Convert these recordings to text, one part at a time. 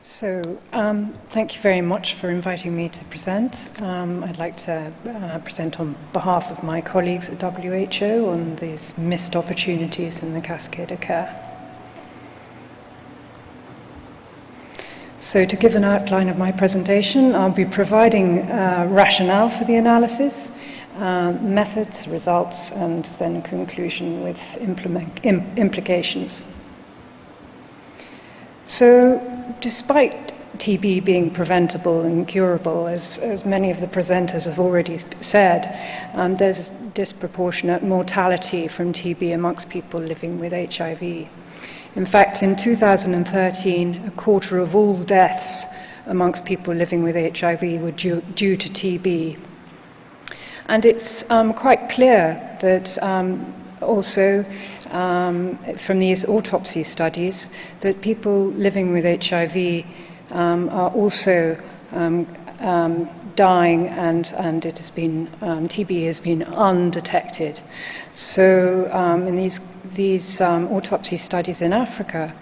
So, thank you very much for inviting me to present. I'd like to present on behalf of my colleagues at WHO on these missed opportunities in the cascade of care. So, to give an outline of my presentation, I'll be providing rationale for the analysis, methods, results, and then conclusion with implications. So, despite TB being preventable and curable, as many of the presenters have already said, there's disproportionate mortality from TB amongst people living with HIV. In fact, in 2013, a quarter of all deaths amongst people living with HIV were due to TB. And it's quite clear that also from these autopsy studies that people living with HIV are also dying, and it has been TB has been undetected. So in these autopsy studies in Africa,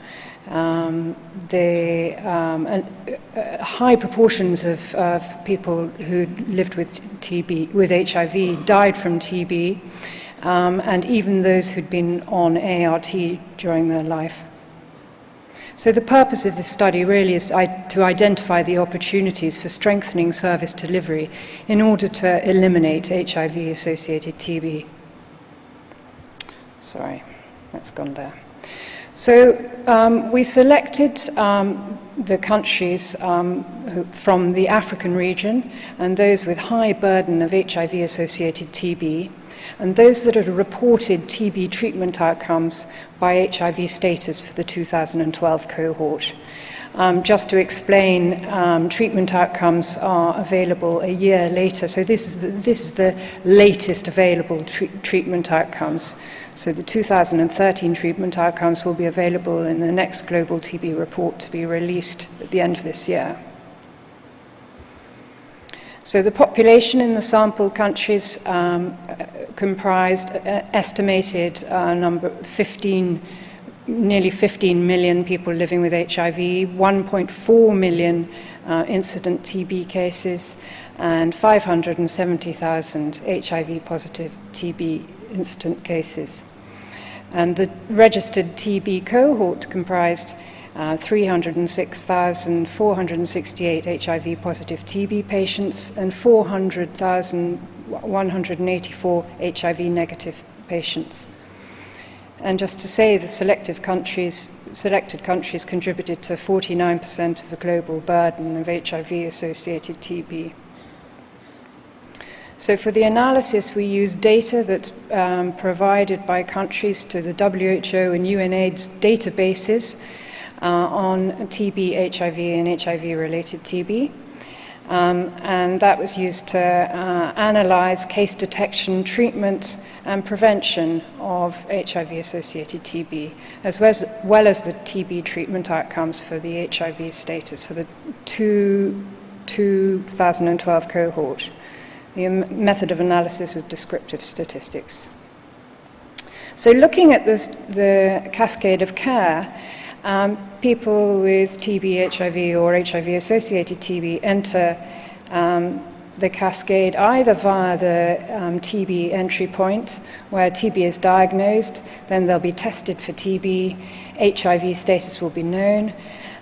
high proportions of people who lived with TB, with HIV, died from TB. And even those who'd been on ART during their life. So the purpose of this study really is to identify the opportunities for strengthening service delivery in order to eliminate HIV-associated TB. Sorry, that's gone there. So we selected the countries from the African region and those with high burden of HIV-associated TB, and those that had reported TB treatment outcomes by HIV status for the 2012 cohort. Just to explain, treatment outcomes are available a year later. So this is the latest available treatment outcomes. So the 2013 treatment outcomes will be available in the next global TB report to be released at the end of this year. So the population in the sample countries comprised estimated number nearly 15 million people living with HIV, 1.4 million incident TB cases, and 570,000 HIV-positive TB incident cases. And the registered TB cohort comprised 306,468 HIV-positive TB patients and 400,184 HIV-negative patients. And just to say, the selected countries contributed to 49% of the global burden of HIV-associated TB. So for the analysis, we used data that's provided by countries to the WHO and UNAIDS databases on TB, HIV, and HIV-related TB. And that was used to analyze case detection, treatment, and prevention of HIV-associated TB, as well as the TB treatment outcomes for the HIV status for the 2012 cohort. The method of analysis was descriptive statistics. So looking at the cascade of care, people with TB, HIV, or HIV-associated TB enter the cascade either via the TB entry point, where TB is diagnosed, then they'll be tested for TB, HIV status will be known,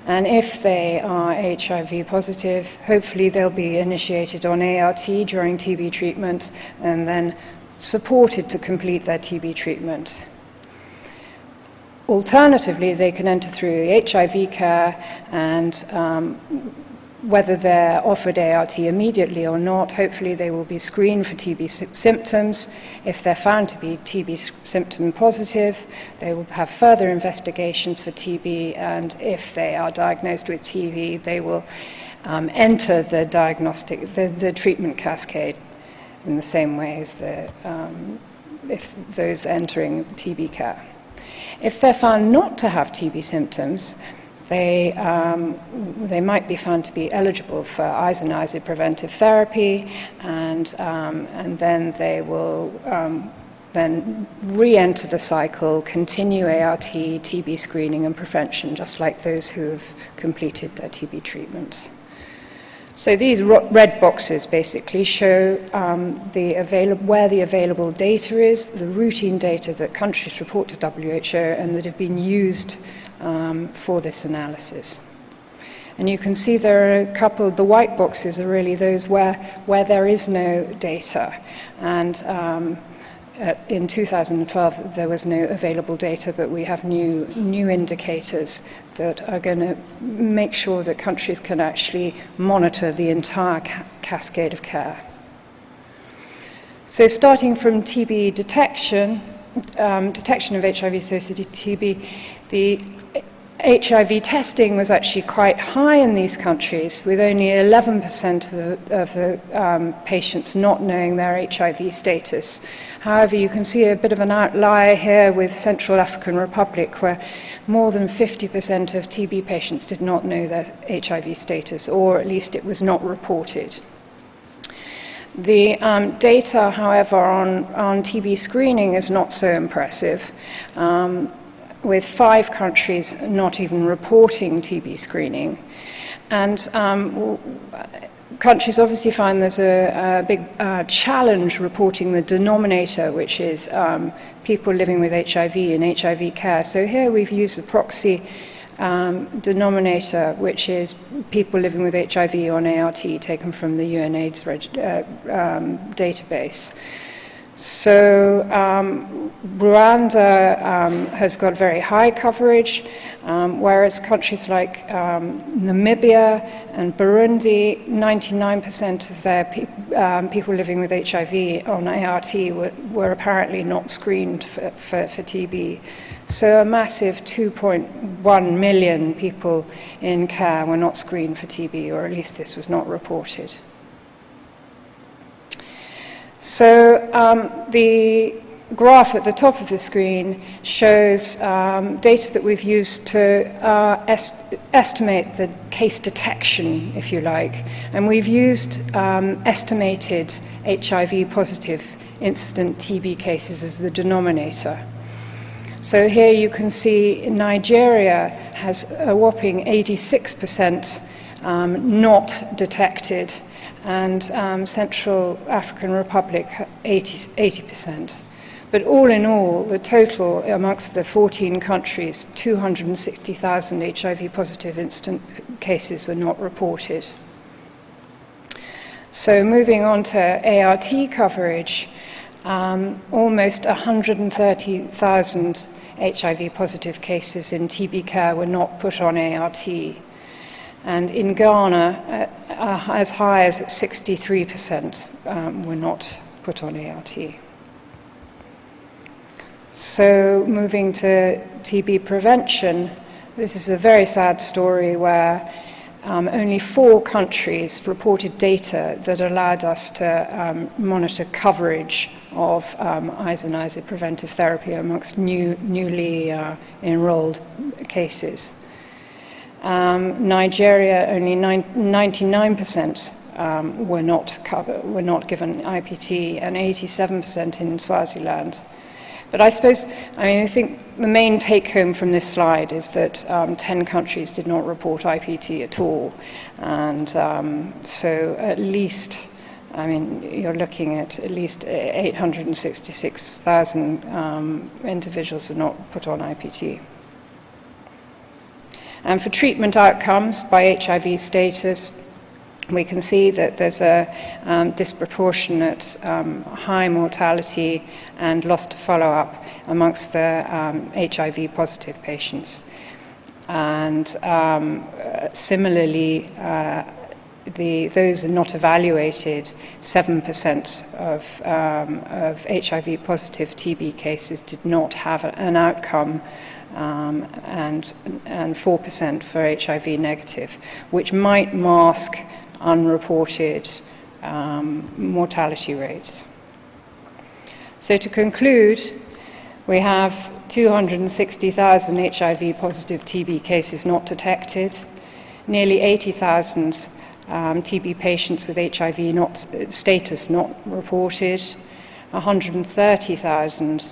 and if they are HIV positive, hopefully they'll be initiated on ART during TB treatment and then supported to complete their TB treatment. Alternatively, they can enter through the HIV care, and whether they're offered ART immediately or not, hopefully they will be screened for TB symptoms. If they're found to be TB symptom positive, they will have further investigations for TB, and if they are diagnosed with TB, they will enter the treatment cascade in the same way as if those entering TB care. If they're found not to have TB symptoms, they might be found to be eligible for isoniazid preventive therapy, and then they will then re-enter the cycle, continue ART, TB screening and prevention, just like those who have completed their TB treatment. So these red boxes basically show where the available data is, the routine data that countries report to WHO and that have been used for this analysis. And you can see there are a couple, the white boxes are really those where there is no data. And in 2012, there was no available data, but we have new indicators that are going to make sure that countries can actually monitor the entire cascade of care. So starting from TB detection of HIV-associated TB, the HIV testing was actually quite high in these countries, with only 11% of the patients not knowing their HIV status. However, you can see a bit of an outlier here with Central African Republic, where more than 50% of TB patients did not know their HIV status, or at least it was not reported. The data, however, on TB screening is not so impressive, with 5 countries not even reporting TB screening. And countries obviously find there's a big challenge reporting the denominator, which is people living with HIV and HIV care. So here we've used the proxy denominator, which is people living with HIV on ART taken from the UNAIDS database. So Rwanda has got very high coverage, whereas countries like Namibia and Burundi, 99% of their people living with HIV on ART were apparently not screened for TB. So a massive 2.1 million people in care were not screened for TB, or at least this was not reported. So the graph at the top of the screen shows data that we've used to estimate the case detection, if you like. And we've used estimated HIV-positive incident TB cases as the denominator. So here you can see Nigeria has a whopping 86% not detected, and Central African Republic 80%. But all in all, the total amongst the 14 countries, 260,000 HIV-positive incident cases were not reported. So moving on to ART coverage, almost 130,000 HIV-positive cases in TB care were not put on ART. And in Ghana, as high as 63% were not put on ART. So moving to TB prevention, this is a very sad story where only 4 countries reported data that allowed us to monitor coverage of isoniazid preventive therapy amongst newly enrolled cases. Nigeria, only 99% were not given IPT, and 87% in Swaziland. But I think the main take-home from this slide is that 10 countries did not report IPT at all, and so at least, you're looking at least 866,000 individuals who were not put on IPT. And for treatment outcomes by HIV status, we can see that there's a disproportionate high mortality and loss to follow-up amongst the HIV-positive patients. And similarly, those are not evaluated, 7% of HIV-positive TB cases did not have an outcome, and 4% for HIV negative, which might mask unreported mortality rates. So to conclude, we have 260,000 HIV-positive TB cases not detected, nearly 80,000 TB patients with HIV status not reported, 130,000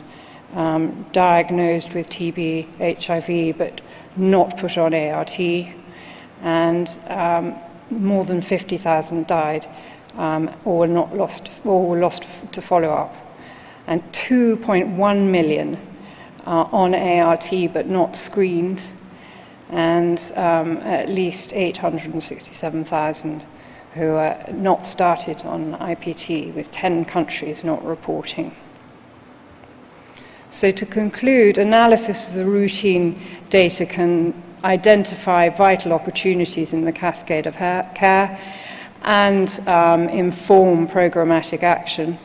diagnosed with TB, HIV, but not put on ART, and more than 50,000 died or were lost to follow-up, and 2.1 million are on ART but not screened, and at least 867,000 who are not started on IPT, with 10 countries not reporting. So to conclude, analysis of the routine data can identify vital opportunities in the cascade of care and inform programmatic action.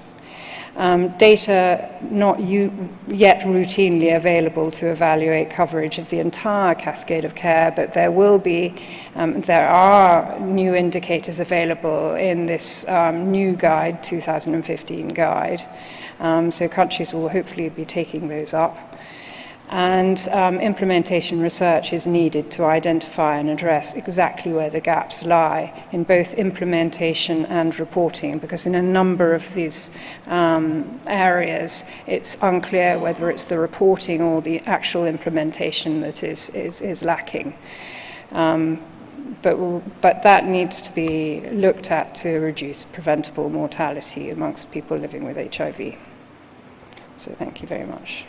Data not yet routinely available to evaluate coverage of the entire cascade of care, but there are new indicators available in this new guide, 2015 guide. So countries will hopefully be taking those up. And implementation research is needed to identify and address exactly where the gaps lie in both implementation and reporting, because in a number of these areas it's unclear whether it's the reporting or the actual implementation that is lacking. But that needs to be looked at to reduce preventable mortality amongst people living with HIV. So thank you very much.